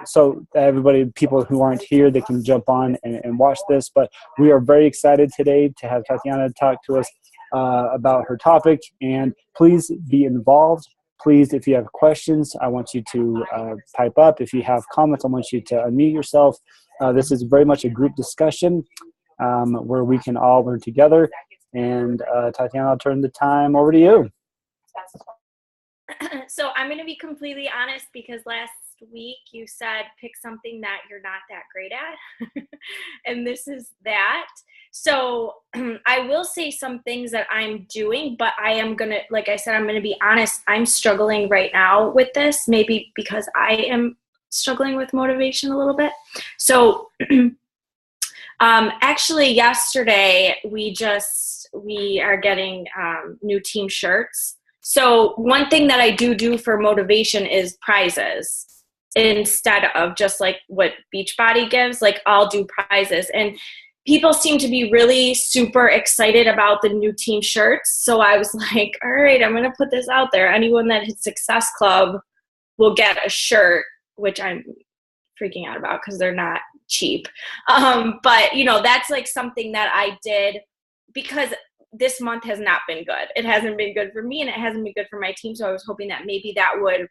So everybody, people who aren't here, they can jump on and watch this. But we are very excited today to have Tatiana talk to us about her topic. And please be involved. Please, if you have questions, I want you to type up. If you have comments, I want you to unmute yourself. This is very much a group discussion where we can all learn together. And Tatiana, I'll turn the time over to you. So I'm going to be completely honest, because last week you said pick something that you're not that great at. And this is that. So I will say some things that I'm doing, but I am going to, like I said, I'm going to be honest. I'm struggling right now with this, maybe because I am struggling with motivation a little bit. So actually yesterday we are getting new team shirts. So one thing that I do for motivation is prizes instead of just like what Beachbody gives. Like I'll do prizes, and people seem to be really super excited about the new team shirts. So I was like, all right, I'm going to put this out there. Anyone that hits Success Club will get a shirt, which I'm freaking out about because they're not cheap. But that's like something that I did because this month has not been good. It hasn't been good for me, and it hasn't been good for my team. So I was hoping that maybe that would,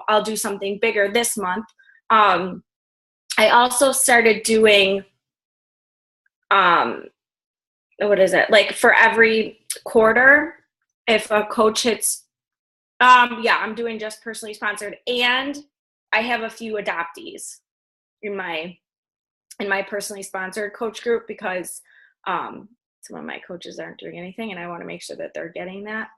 I'll do something bigger this month. I also started doing, what is it? Like for every quarter, if a coach hits, I'm doing just personally sponsored, and I have a few adoptees in my personally sponsored coach group because, some of my coaches aren't doing anything, and I want to make sure that they're getting that.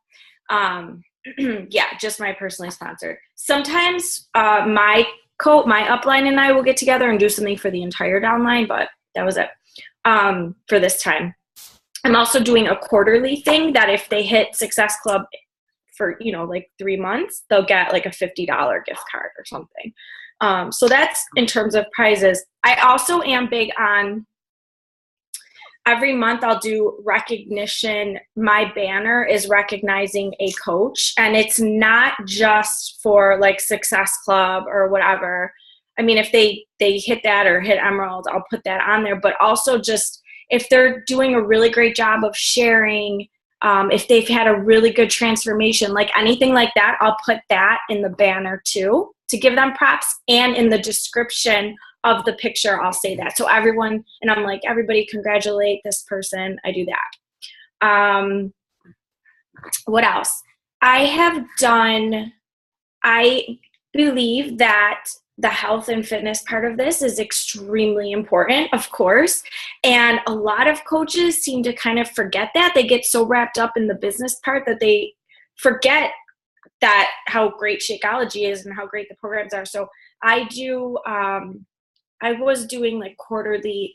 Just my personally sponsored. Sometimes my upline and I will get together and do something for the entire downline, but that was it for this time. I'm also doing a quarterly thing that if they hit Success Club for, like 3 months, they'll get like a $50 gift card or something. So that's in terms of prizes. I also am big on every month I'll do recognition. My banner is recognizing a coach, and it's not just for like Success Club or whatever. I mean, if they hit that or hit Emerald, I'll put that on there, but also just if they're doing a really great job of sharing, if they've had a really good transformation, like anything like that, I'll put that in the banner too, to give them props, and in the description of the picture, I'll say that. So everyone, and I'm like, everybody congratulate this person. I do that. What else? I believe that the health and fitness part of this is extremely important, of course. And a lot of coaches seem to kind of forget that. They get so wrapped up in the business part that they forget that how great Shakeology is and how great the programs are. So I was doing like quarterly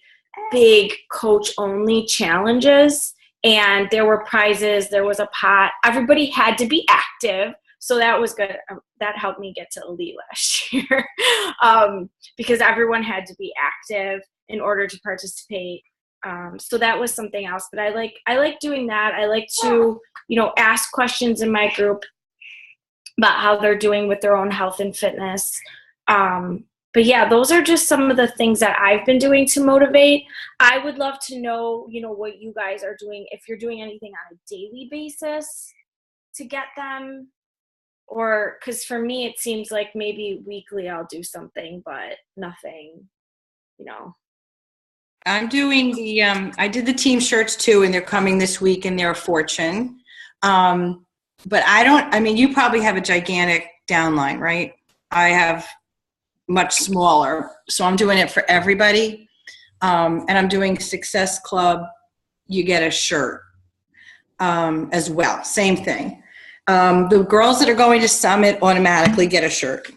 big coach only challenges, and there were prizes, there was a pot. Everybody had to be active. So that was good. That helped me get to elite last year because everyone had to be active in order to participate. So that was something else, but I like doing that. I like to, ask questions in my group about how they're doing with their own health and fitness. But yeah, those are just some of the things that I've been doing to motivate. I would love to know, what you guys are doing, if you're doing anything on a daily basis to get them, or because for me, it seems like maybe weekly I'll do something, but nothing, I'm doing I did the team shirts too, and they're coming this week, and they're a fortune. But you probably have a gigantic downline, right? I have much smaller. So I'm doing it for everybody. And I'm doing Success Club. You get a shirt as well. Same thing. The girls that are going to Summit automatically get a shirt.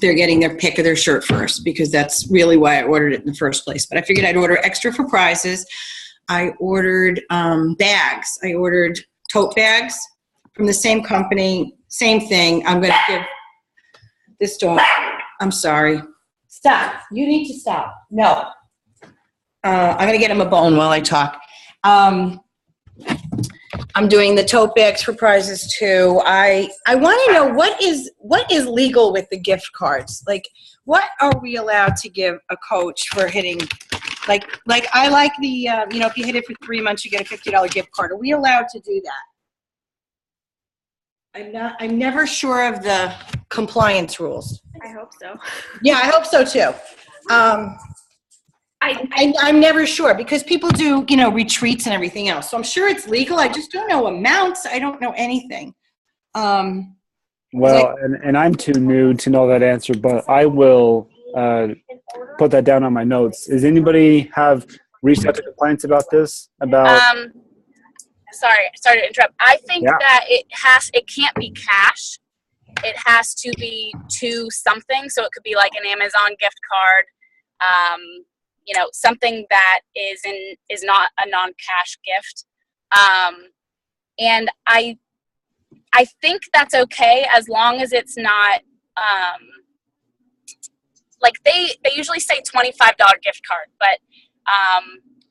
They're getting their pick of their shirt first because that's really why I ordered it in the first place. But I figured I'd order extra for prizes. I ordered bags. I ordered tote bags from the same company. Same thing. I'm going to give this dog. I'm sorry. Stop. You need to stop. No. I'm going to get him a bone while I talk. I'm doing the tote bags for prizes too. I want to know what is legal with the gift cards. Like, what are we allowed to give a coach for hitting? Like I like the if you hit it for 3 months, you get a $50 gift card. Are we allowed to do that? I'm never sure of the compliance rules. I hope so. Yeah, I hope so too. I'm never sure because people do, retreats and everything else. So I'm sure it's legal. I just don't know amounts. I don't know anything. Well, and I'm too new to know that answer, but I will put that down on my notes. Does anybody have reached out to compliance about this? Sorry to interrupt. I think that it can't be cash. It has to be to something. So it could be like an Amazon gift card, something that is not a non-cash gift. And I think that's okay as long as it's not like they usually say $25 gift card, but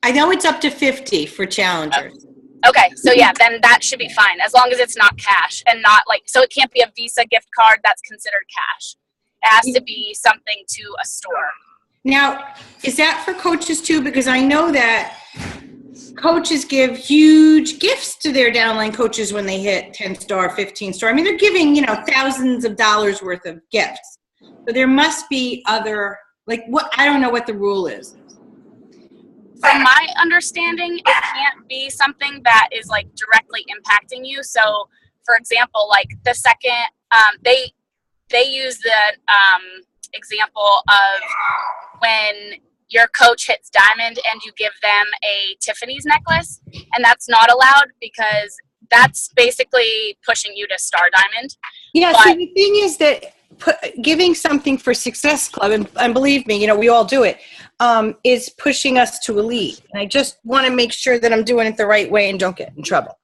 I know it's up to 50 for challengers. Okay, so yeah, then that should be fine as long as it's not cash and not so it can't be a Visa gift card that's considered cash. It has to be something to a store. Now, is that for coaches too? Because I know that coaches give huge gifts to their downline coaches when they hit 10-star, 15-star. I mean, they're giving, thousands of dollars worth of gifts. So there must be other, I don't know what the rule is. From my understanding, it can't be something that is directly impacting you. So, for example, the second, they use the example of when your coach hits diamond and you give them a Tiffany's necklace, and that's not allowed because that's basically pushing you to star diamond. Yeah, so the thing is that giving something for Success Club, and believe me, we all do it, is pushing us to elite. And I just want to make sure that I'm doing it the right way and don't get in trouble.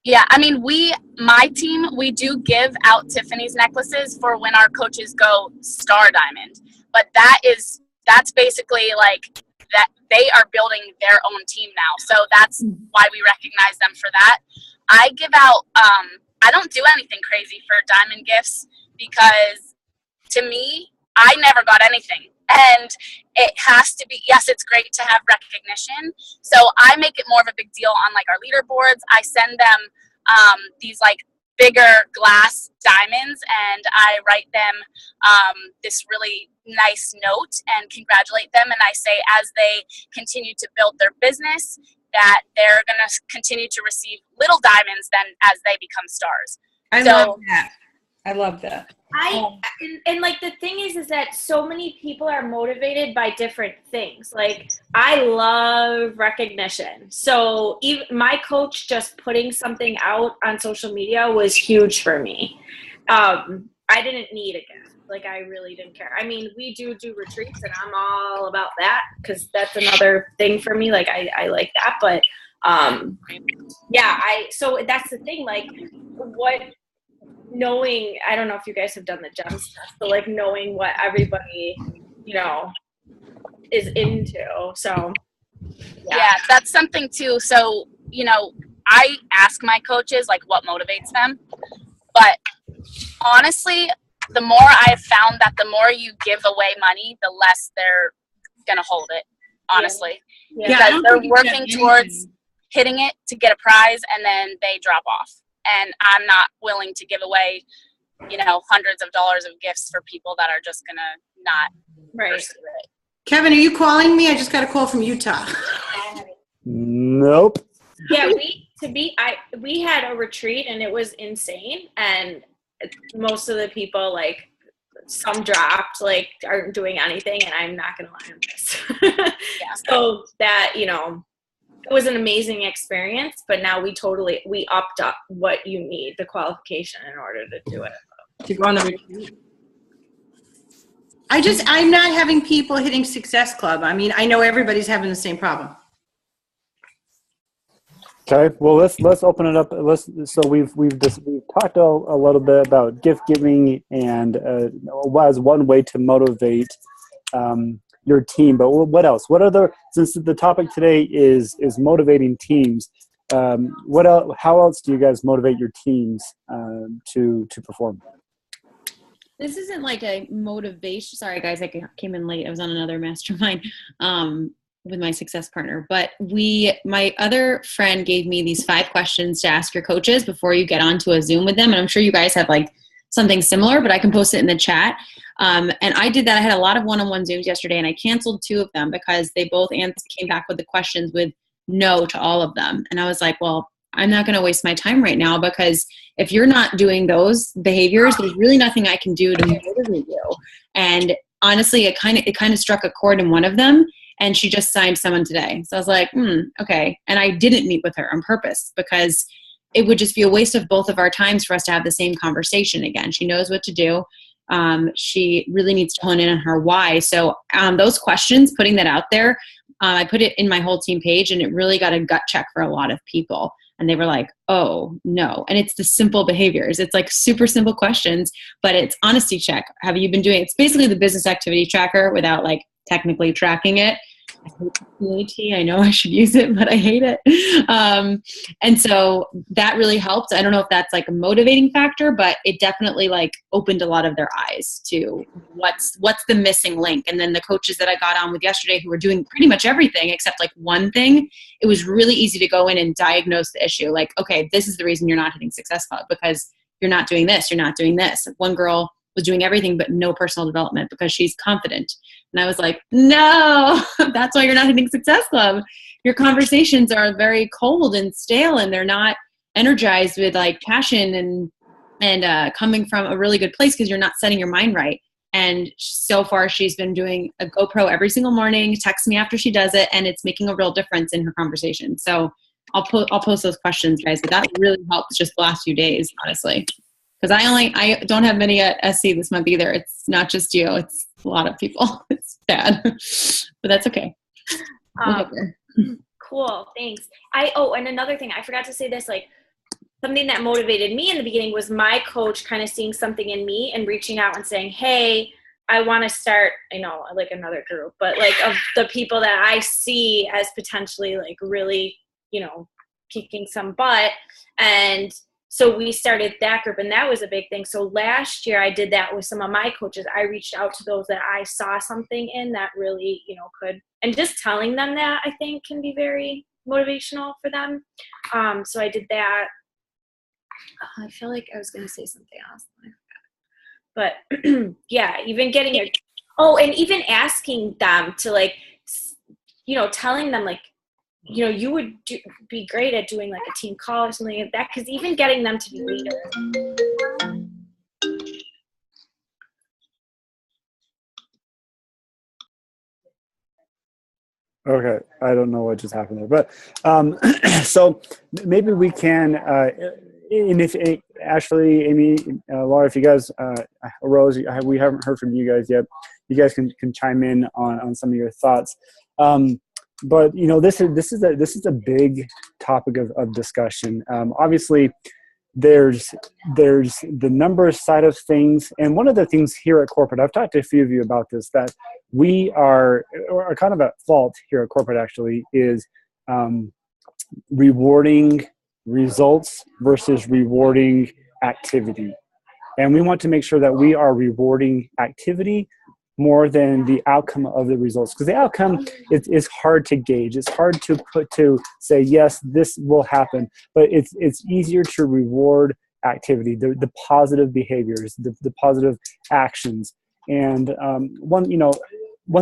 Yeah, I mean, my team, we do give out Tiffany's necklaces for when our coaches go star diamond. But that's basically that they are building their own team now. So that's why we recognize them for that. I give out, I don't do anything crazy for diamond gifts because to me, I never got anything. And it has to be, yes, it's great to have recognition. So I make it more of a big deal on our leaderboards. I send them these bigger glass diamonds and I write them this really nice note and congratulate them. And I say as they continue to build their business that they're going to continue to receive little diamonds then as they become stars. I love that. I love that. And the thing is that so many people are motivated by different things. I love recognition. So even my coach just putting something out on social media was huge for me. I didn't need a gift. I really didn't care. I mean, we do retreats and I'm all about that because that's another thing for me. I like that, but so that's the thing. Knowing, I don't know if you guys have done the gem stuff, but knowing what everybody, is into. So yeah, that's something too. So, I ask my coaches what motivates them. But honestly, the more I've found that the more you give away money, the less they're gonna hold it, honestly. Yeah. Because they're working towards hitting it to get a prize and then they drop off. And I'm not willing to give away, hundreds of dollars of gifts for people that are just going to not pursue it. Kevin, are you calling me? I just got a call from Utah. Nope. Yeah, we had a retreat and it was insane. And most of the people, some dropped, aren't doing anything. And I'm not going to lie on this. Yeah. So that, it was an amazing experience, but now we upped up what you need, the qualification in order to do it. To go on the retreat. I'm not having people hitting Success Club. I mean, I know everybody's having the same problem. Okay, well let's open it up. So we've talked a little bit about gift giving and as one way to motivate your team, but what else? Since the topic today is motivating teams, what else? How else do you guys motivate your teams to perform? This isn't like a motivation. Sorry, guys, I came in late. I was on another mastermind with my success partner. But my other friend gave me these 5 questions to ask your coaches before you get onto a Zoom with them. And I'm sure you guys have like something similar, but I can post it in the chat. And I did that. I had a lot of one-on-one Zooms yesterday, and I canceled 2 of them because they both came back with the questions with no to all of them. And I was like, well, I'm not going to waste my time right now, because if you're not doing those behaviors, there's really nothing I can do to motivate you. And honestly, it kind of struck a chord in one of them, and she just signed someone today. So I was like, okay. And I didn't meet with her on purpose, because it would just be a waste of both of our times for us to have the same conversation again. She knows what to do. She really needs to hone in on her why. So those questions, putting that out there, I put it in my whole team page, and it really got a gut check for a lot of people. And they were like, oh, no. And it's the simple behaviors. It's like super simple questions, but it's honesty check. Have you been doing it? It's basically the business activity tracker without like technically tracking it. I hate PAT. I know I should use it, but I hate it. And so that really helped. I don't know if that's like a motivating factor, but it definitely like opened a lot of their eyes to what's the missing link. And then the coaches that I got on with yesterday, who were doing pretty much everything except like one thing, it was really easy to go in and diagnose the issue. Like, okay, this is the reason you're not hitting Success Club, because you're not doing this, you're not doing this. One girl was doing everything but no personal development because she's confident. And I was like, no, that's why you're not hitting Success Club. Your conversations are very cold and stale, and they're not energized with like passion and coming from a really good place, because you're not setting your mind right. And so far she's been doing a GoPro every single morning, texts me after she does it, and it's making a real difference in her conversation. So I'll post those questions, guys, but that really helps just the last few days, honestly. Because I don't have many at SC this month either. It's not just you. It's a lot of people. It's sad. But that's okay. We'll get there. Cool. Thanks. And another thing, I forgot to say this, like something that motivated me in the beginning was my coach kind of seeing something in me and reaching out and saying, hey, I want to start, I know, like another group, but like of the people that I see as potentially like really, kicking some butt. And so we started that group, and that was a big thing. So last year I did that with some of my coaches. I reached out to those that I saw something in that really, could, and just telling them that I think can be very motivational for them. So I did that. I feel like I was going to say something else. But yeah, even getting and even asking them to like, telling them like, you would be great at doing like a team call or something like that, because even getting them to be leaders. Okay, I don't know what just happened there, but so maybe we can, and if Ashley, Amy, Laura, if you guys, Rose, we haven't heard from you guys yet. You guys can chime in on some of your thoughts. But this is a big topic of discussion. Obviously, there's the numbers side of things, and one of the things here at corporate, I've talked to a few of you about this, that we are kind of at fault here at corporate actually, is rewarding results versus rewarding activity. And we want to make sure that we are rewarding activity more than the outcome of the results, because the outcome is hard to gauge. It's hard to say, yes, this will happen, but it's easier to reward activity, the positive behaviors, the positive actions. And one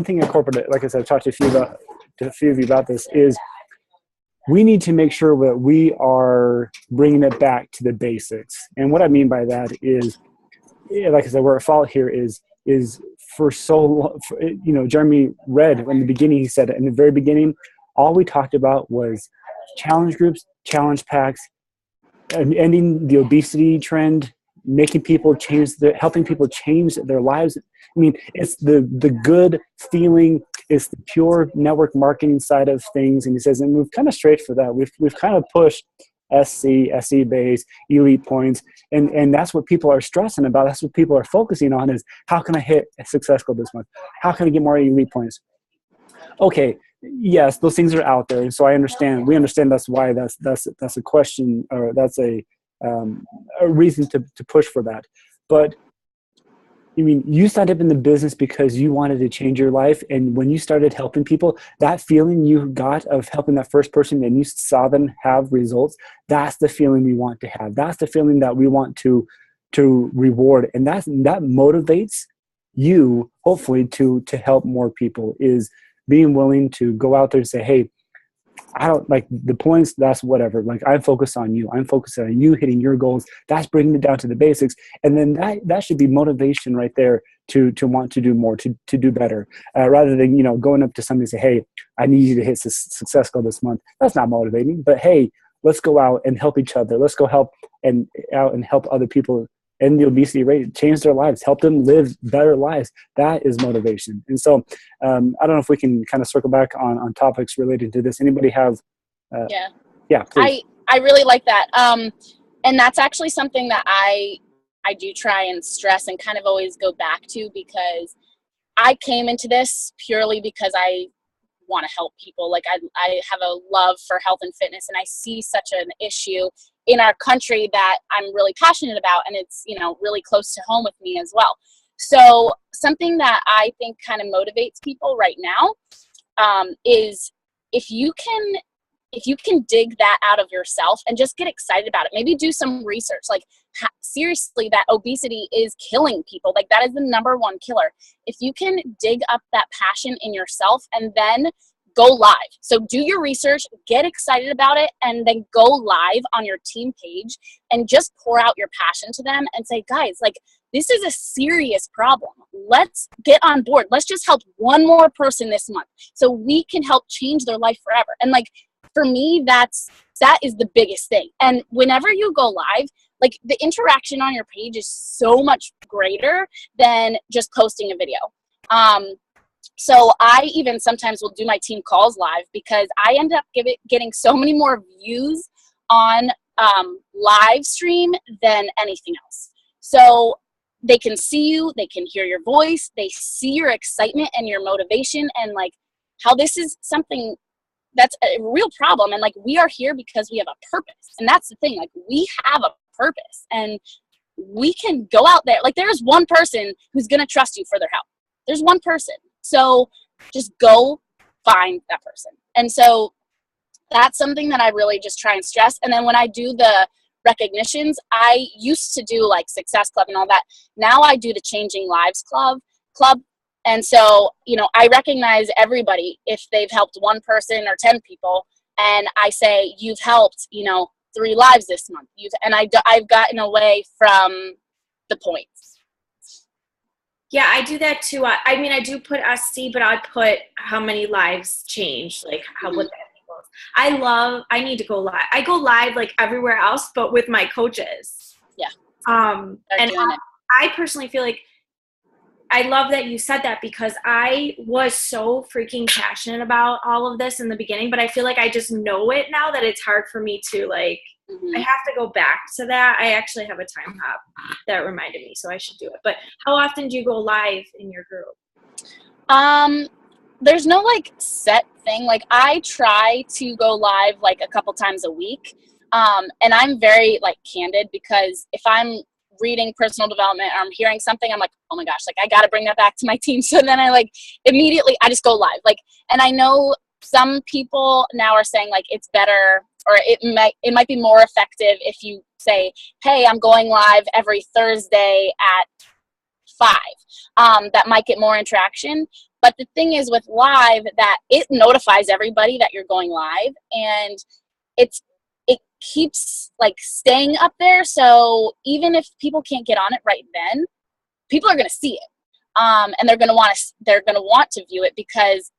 thing in corporate, like I said, I've talked to a few of you about this, is we need to make sure that we are bringing it back to the basics. And what I mean by that is, like I said, we're at fault here is for so long, Jeremy read in the beginning, he said in the very beginning, all we talked about was challenge groups, challenge packs, and ending the obesity trend, making people helping people change their lives. I mean, it's the good feeling, it's the pure network marketing side of things. And he says, and we've kind of strayed for that. We've kind of pushed SE base, elite points. And that's what people are stressing about. That's what people are focusing on, is how can I hit a Success Club this month? How can I get more elite points? Okay, yes, those things are out there. And so we understand that's why that's a question, or that's a reason to push for that. But I mean, you signed up in the business because you wanted to change your life. And when you started helping people, that feeling you got of helping that first person and you saw them have results, that's the feeling we want to have. That's the feeling that we want to reward. And that motivates you, hopefully, to help more people, is being willing to go out there and say, hey, I don't like the points. That's whatever. Like, I'm focused on you. I'm focused on you hitting your goals. That's bringing it down to the basics. And then that should be motivation right there to want to do more, to do better, rather than, going up to somebody and say, hey, I need you to hit success goal this month. That's not motivating, but hey, let's go out and help each other. Let's go help other people in the obesity rate, change their lives, help them live better lives. That is motivation. And so I don't know if we can kind of circle back on topics related to this. Anybody have? Yeah, please. I really like that. And that's actually something that I do try and stress and kind of always go back to, because I came into this purely because I want to help people. Like, I have a love for health and fitness, and I see such an issue in our country that I'm really passionate about, and it's, really close to home with me as well. So something that I think kind of motivates people right now is if you can dig that out of yourself and just get excited about it. Maybe do some research. Like, seriously, that obesity is killing people. Like, that is the number one killer. If you can dig up that passion in yourself and then go live. So do your research, get excited about it, and then go live on your team page and just pour out your passion to them and say, guys, like, this is a serious problem. Let's get on board. Let's just help one more person this month so we can help change their life forever. And like, for me, that is the biggest thing. And whenever you go live, like, the interaction on your page is so much greater than just posting a video. So I even sometimes will do my team calls live, because I end up getting so many more views on live stream than anything else. So they can see you, they can hear your voice, they see your excitement and your motivation, and like how this is something that's a real problem. And like, we are here because we have a purpose. And that's the thing, like, we have a purpose, and we can go out there. Like, there's one person who's going to trust you for their help. There's one person. So just go find that person. And so that's something that I really just try and stress. And then when I do the recognitions, I used to do like Success Club and all that. Now I do the Changing Lives Club. And so, I recognize everybody if they've helped one person or 10 people. And I say, you've helped, 3 lives this month. I've gotten away from the points. Yeah, I do that too. I do put SC, but I put how many lives changed, like what that equals. I need to go live. I go live like everywhere else, but with my coaches. Yeah. And I personally feel like I love that you said that, because I was so freaking passionate about all of this in the beginning, but I feel like I just know it now that it's hard for me to like, I have to go back to that. I actually have a time hop that reminded me, so I should do it. But how often do you go live in your group? There's no like set thing. Like, I try to go live like a couple times a week. And I'm very like candid, because if I'm reading personal development or I'm hearing something, I'm like, oh my gosh, like, I got to bring that back to my team. So then I like immediately, I just go live. Like, and I know some people now are saying like, it's better, or it might be more effective if you say, hey, I'm going live every Thursday at 5. That might get more interaction. But the thing is with live, that it notifies everybody that you're going live, and it keeps like staying up there. So even if people can't get on it right then, people are going to see it. And they're going to want to view it, because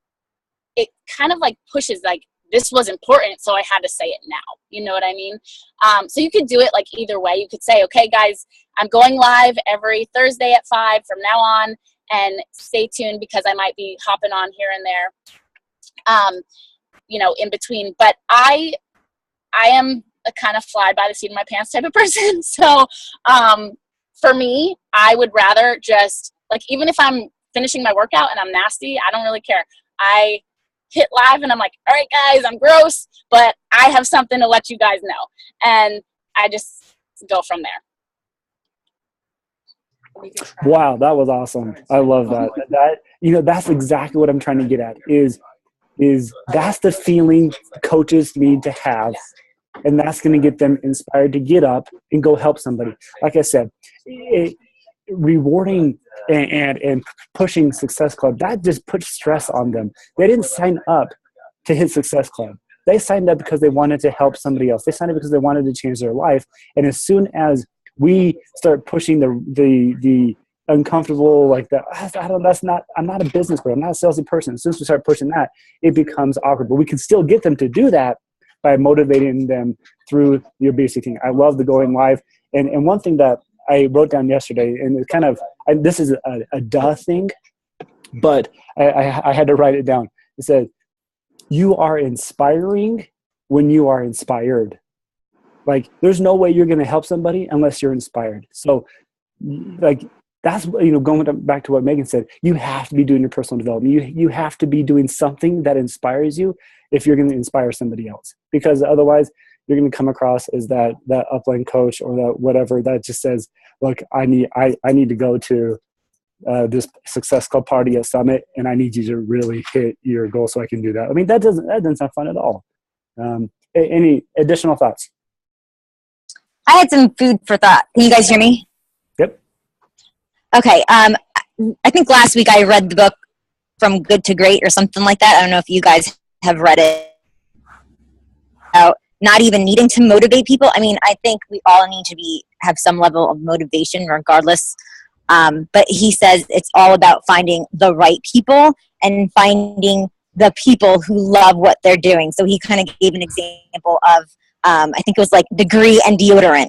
it kind of like pushes like, this was important, so I had to say it now. You know what I mean? So you could do it like either way. You could say, okay, guys, I'm going live every Thursday at 5 from now on, and stay tuned, because I might be hopping on here and there, in between. But I am a kind of fly by the seat of my pants type of person. So for me, I would rather just, like, even if I'm finishing my workout and I'm nasty, I don't really care. I hit live and I'm like, all right, guys, I'm gross, but I have something to let you guys know. And I just go from there. Wow, that was awesome. I love that. That's exactly what I'm trying to get at is that's the feeling coaches need to have. And that's going to get them inspired to get up and go help somebody. Like I said, rewarding and pushing Success Club, that just puts stress on them. They didn't sign up to hit Success Club. They signed up because they wanted to help somebody else. They signed up because they wanted to change their life. And as soon as we start pushing the uncomfortable, like that, I'm not a business person, I'm not a salesy person. As soon as we start pushing that, it becomes awkward. But we can still get them to do that by motivating them through your basic thing. I love the going live. And one thing that I wrote down yesterday, and it kind of, this is a duh thing, but I had to write it down. It said, you are inspiring when you are inspired. Like, there's no way you're going to help somebody unless you're inspired. So, like, that's, going back to what Megan said, you have to be doing your personal development. You have to be doing something that inspires you if you're going to inspire somebody else. Because otherwise, you're going to come across as that upline coach or that whatever that just says, look, I need to go to this Success Club party at Summit, and I need you to really hit your goal so I can do that. I mean, that doesn't sound fun at all. Any additional thoughts? I had some food for thought. Can you guys hear me? Yep. Okay. I think last week I read the book From Good to Great or something like that. I don't know if you guys have read it. About not even needing to motivate people. I mean, I think we all need to have some level of motivation regardless. But he says it's all about finding the right people and finding the people who love what they're doing. So he kind of gave an example of, I think it was like degree and deodorant,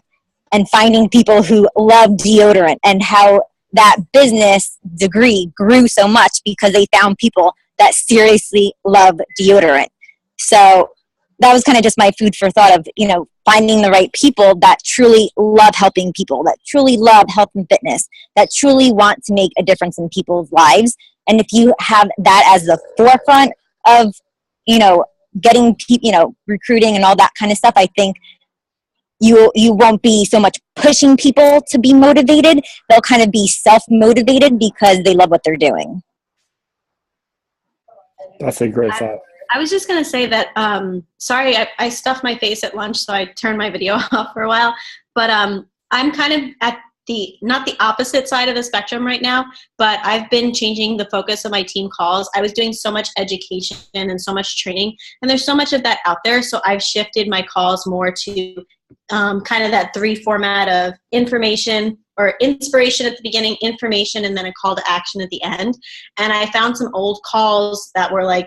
and finding people who love deodorant, and how that business degree grew so much because they found people that seriously love deodorant. So that was kind of just my food for thought of, finding the right people that truly love helping people, that truly love health and fitness, that truly want to make a difference in people's lives. And if you have that as the forefront of, getting people, recruiting and all that kind of stuff, I think you won't be so much pushing people to be motivated. They'll kind of be self-motivated because they love what they're doing. That's a great thought. I was just going to say that, sorry, I stuffed my face at lunch, so I turned my video off for a while. But I'm kind of at not the opposite side of the spectrum right now, but I've been changing the focus of my team calls. I was doing so much education and so much training, and there's so much of that out there. So I've shifted my calls more to kind of that 3 format of information or inspiration at the beginning, information, and then a call to action at the end. And I found some old calls that were like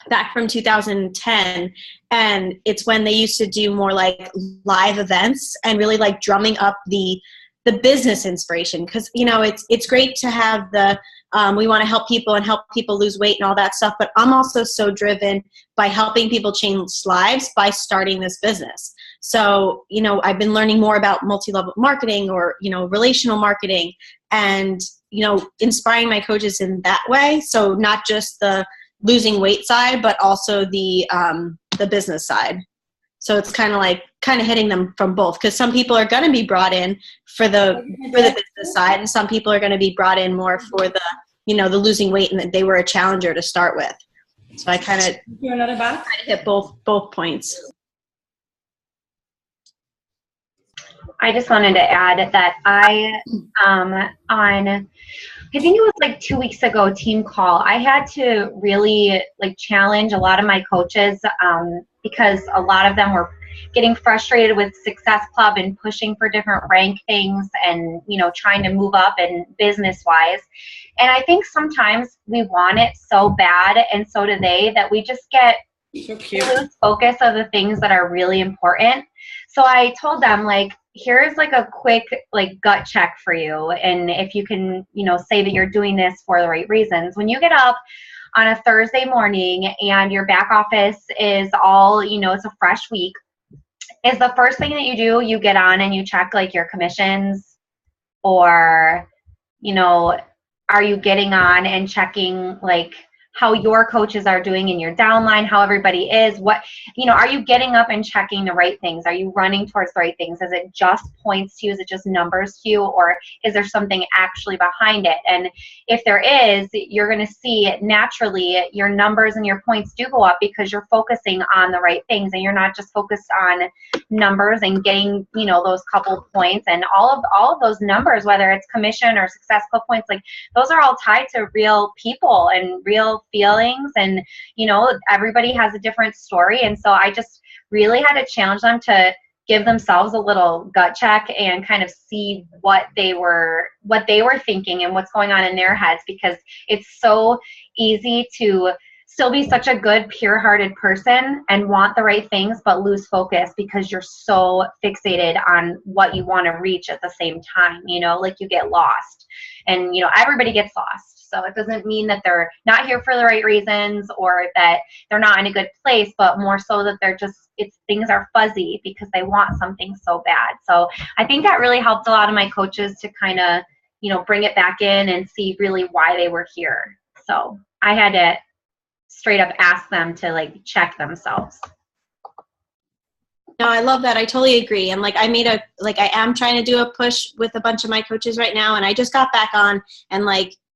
back from 2010, and it's when they used to do more like live events and really like drumming up the business inspiration, because it's great to have the we want to help people lose weight and all that stuff, but I'm also so driven by helping people change lives by starting this business. So I've been learning more about multi-level marketing or relational marketing, and inspiring my coaches in that way. So not just the losing weight side, but also the business side. So it's kind of hitting them from both, because some people are going to be brought in for the business side, and some people are going to be brought in more for the the losing weight, and that they were a challenger to start with. So I kind of hit both points. I just wanted to add that I think it was like 2 weeks ago, team call, I had to really challenge a lot of my coaches because a lot of them were getting frustrated with Success Club and pushing for different rank things and, trying to move up and business wise. And I think sometimes we want it so bad, and so do they, that we just lose focus of the things that are really important. So I told them, here's a quick gut check for you, and if you can say that you're doing this for the right reasons. When you get up on a Thursday morning and your back office is all it's a fresh week, is the first thing that you get on and you check your commissions, or are you getting on and checking how your coaches are doing in your downline, how everybody is, what, are you getting up and checking the right things? Are you running towards the right things? Is it just points to you? Is it just numbers to you? Or is there something actually behind it? And if there is, you're going to see naturally your numbers and your points do go up because you're focusing on the right things and you're not just focused on numbers and getting, those couple points. And all of those numbers, whether it's commission or success club points, like those are all tied to real people and real feelings, and everybody has a different story. And so I just really had to challenge them to give themselves a little gut check and kind of see what they were thinking and what's going on in their heads, because it's so easy to still be such a good, pure-hearted person and want the right things, but lose focus because you're so fixated on what you want to reach at the same time, like you get lost. And, everybody gets lost. So it doesn't mean that they're not here for the right reasons or that they're not in a good place, but more so that things are fuzzy because they want something so bad. So I think that really helped a lot of my coaches to kind of, bring it back in and see really why they were here. So I had to straight up ask them to check themselves. No, I love that. I totally agree. And I am trying to do a push with a bunch of my coaches right now. And I just got back on and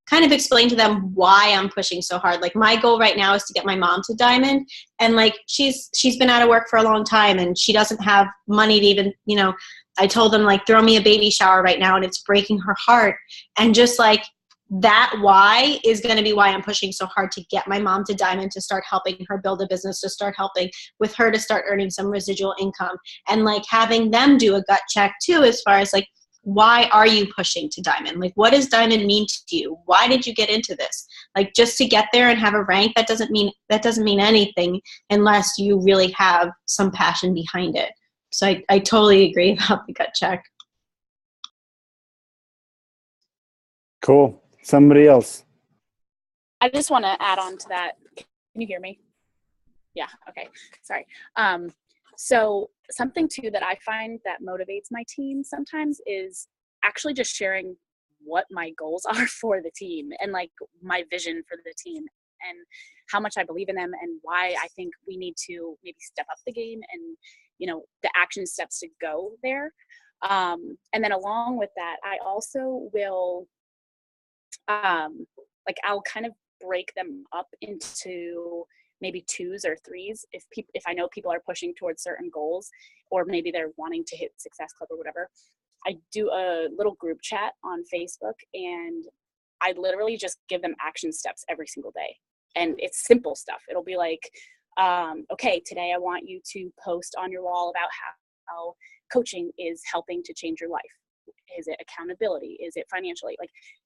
kind of explain to them why I'm pushing so hard. My goal right now is to get my mom to Diamond. And she's been out of work for a long time and she doesn't have money to even, I told them throw me a baby shower right now and it's breaking her heart. And just that why is going to be why I'm pushing so hard to get my mom to Diamond, to start helping her build a business, to start helping with her to start earning some residual income, and having them do a gut check too, as far as why are you pushing to Diamond? What does Diamond mean to you? Why did you get into this? Just to get there and have a rank, that doesn't mean anything unless you really have some passion behind it. So I totally agree about the gut check. Cool. Somebody else. I just want to add on to that. Can you hear me? Yeah. Okay. Sorry. So something too that I find that motivates my team sometimes is actually just sharing what my goals are for the team and my vision for the team and how much I believe in them and why I think we need to maybe step up the game and, the action steps to go there. And then along with that, I also will I'll kind of break them up into maybe 2s or 3s if I know people are pushing towards certain goals, or maybe they're wanting to hit Success Club or whatever. I do a little group chat on Facebook and I literally just give them action steps every single day. And it's simple stuff. It'll be okay, today I want you to post on your wall about how coaching is helping to change your life. Is it accountability? Is it financially?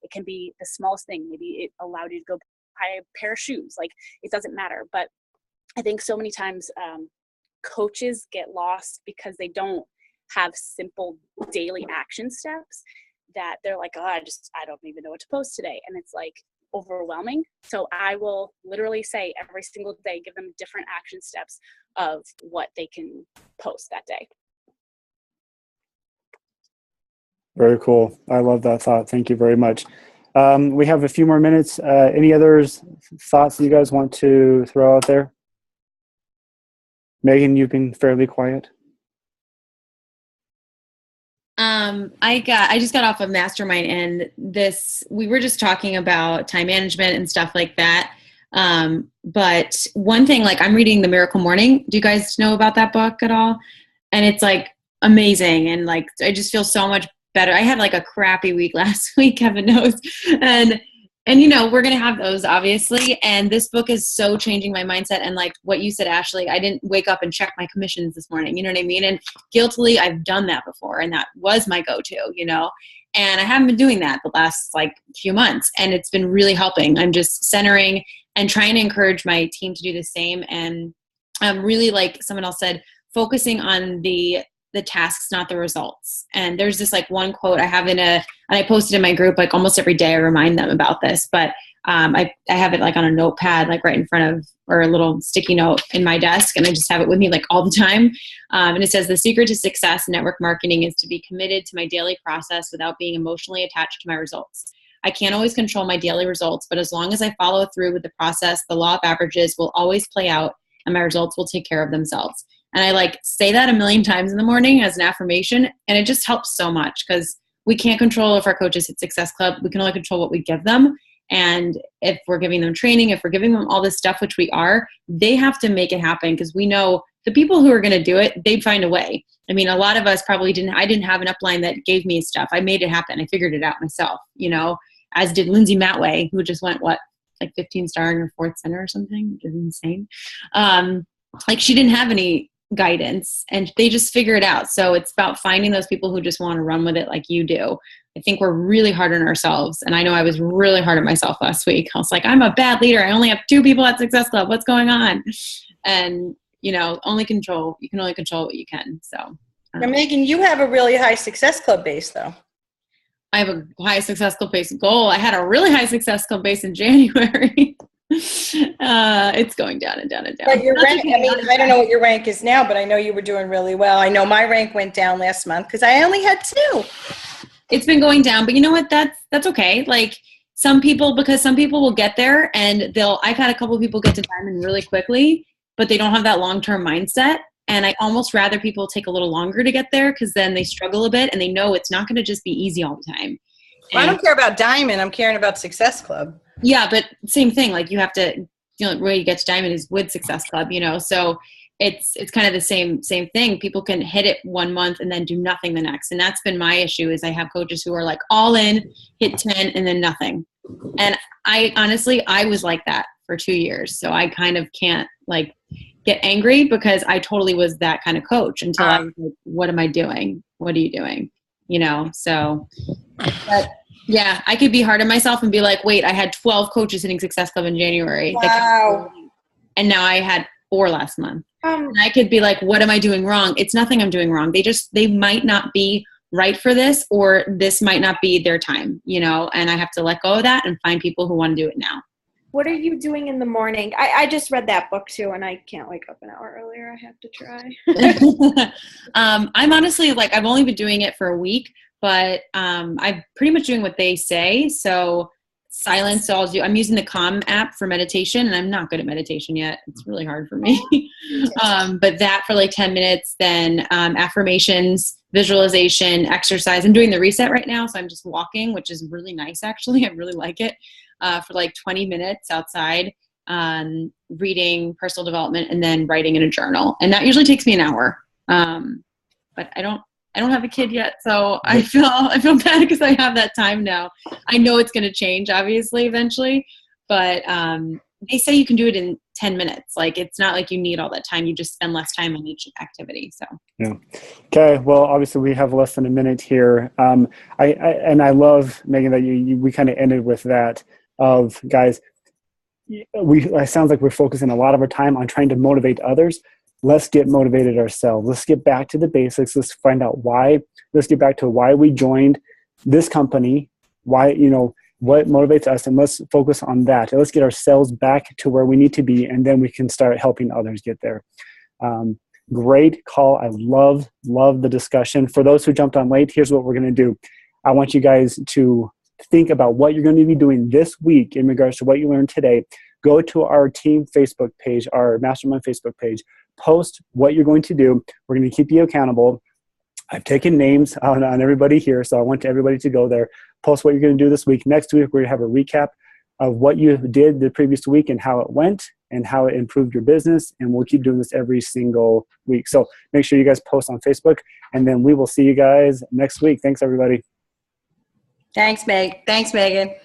It can be the smallest thing. Maybe it allowed you to go buy a pair of shoes. It doesn't matter. But I think so many times coaches get lost because they don't have simple daily action steps that they're I don't even know what to post today. And it's overwhelming. So I will literally say every single day, give them different action steps of what they can post that day. Very cool. I love that thought. Thank you very much. We have a few more minutes. Any other thoughts that you guys want to throw out there? Megan, you've been fairly quiet. I just got off of Mastermind, and we were just talking about time management and stuff like that. But one thing, I'm reading The Miracle Morning. Do you guys know about that book at all? And it's amazing. And I just feel so much better. I had a crappy week last week, heaven knows. And we're going to have those obviously. And this book is so changing my mindset. And what you said, Ashley, I didn't wake up and check my commissions this morning. You know what I mean? And guiltily, I've done that before. And that was my go-to, and I haven't been doing that the last few months. And it's been really helping. I'm just centering and trying to encourage my team to do the same. And really, someone else said, focusing on the tasks, not the results. And there's this one quote I have and I posted in my group, almost every day I remind them about this, but I have it on a notepad, right in front of, or a little sticky note in my desk. And I just have it with me all the time. And it says, the secret to success in network marketing is to be committed to my daily process without being emotionally attached to my results. I can't always control my daily results, but as long as I follow through with the process, the law of averages will always play out and my results will take care of themselves. And I like say that a million times in the morning as an affirmation. And it just helps so much because we can't control if our coaches hit Success Club. We can only control what we give them. And if we're giving them training, if we're giving them all this stuff, which we are, they have to make it happen because we know the people who are going to do it, they'd find a way. I mean, a lot of us probably I didn't have an upline that gave me stuff. I made it happen. I figured it out myself, as did Lindsay Matway, who just went, 15-star in her fourth center or something, which is insane. She didn't have any guidance and they just figure it out. So it's about finding those people who just want to run with it like you do. I think we're really hard on ourselves. And I know I was really hard on myself last week. I was like, I'm a bad leader. I only have 2 people at Success Club. What's going on? And, you can only control what you can. So now, Megan, you have a really high Success Club base though. I have a high Success Club base goal. I had a really high Success Club base in January. It's going down and down and down. But your rank, I don't know what your rank is now, but I know you were doing really well. I know my rank went down last month because I only had 2. It's been going down, but you know what? That's okay. Like some people will get there and I've had a couple of people get to diamond really quickly, but they don't have that long-term mindset. And I almost rather people take a little longer to get there because then they struggle a bit and they know it's not going to just be easy all the time. Well, I don't care about diamond. I'm caring about Success Club. Yeah, but same thing. Like you have to, where you get to diamond is with Success Club, so it's kind of the same thing. People can hit it 1 month and then do nothing the next. And that's been my issue is I have coaches who are like all in, hit 10 and then nothing. And I was like that for 2 years. So I kind of can't get angry because I totally was that kind of coach until I was like, what am I doing? What are you doing? So, but yeah, I could be hard on myself and be like, wait, I had 12 coaches hitting Success Club in January. Wow. And now I had 4 last month. And I could be like, what am I doing wrong? It's nothing I'm doing wrong. They might not be right for this, or this might not be their time, and I have to let go of that and find people who want to do it now. What are you doing in the morning? I just read that book too, and I can't wake up an hour earlier. I have to try. I'm honestly I've only been doing it for a week, but I'm pretty much doing what they say. So silence. So I'm using the Calm app for meditation, and I'm not good at meditation yet. It's really hard for me. But that for 10 minutes, then affirmations, visualization, exercise. I'm doing the reset right now. So I'm just walking, which is really nice. Actually, I really like it. For 20 minutes outside, reading, personal development, and then writing in a journal. And that usually takes me an hour. But I don't have a kid yet, so I feel bad because I have that time now. I know it's going to change, obviously, eventually. But they say you can do it in 10 minutes. It's not like you need all that time. You just spend less time on each activity. So yeah. Okay. Well, obviously we have less than a minute here. I love, Megan, that we kind of ended with that. Of guys, it sounds like we're focusing a lot of our time on trying to motivate others. Let's get motivated ourselves. Let's get back to the basics. Let's find out why. Let's get back to why we joined this company. Why, what motivates us, and let's focus on that. And let's get ourselves back to where we need to be, and then we can start helping others get there. Great call. I love the discussion. For those who jumped on late, here's what we're going to do. I want you guys to think about what you're going to be doing this week in regards to what you learned today. Go to our team Facebook page, our Mastermind Facebook page. Post what you're going to do. We're going to keep you accountable. I've taken names on everybody here, so I want everybody to go there. Post what you're going to do this week. Next week, we're going to have a recap of what you did the previous week and how it went and how it improved your business, and we'll keep doing this every single week. So make sure you guys post on Facebook, and then we will see you guys next week. Thanks, everybody. Thanks, Megan.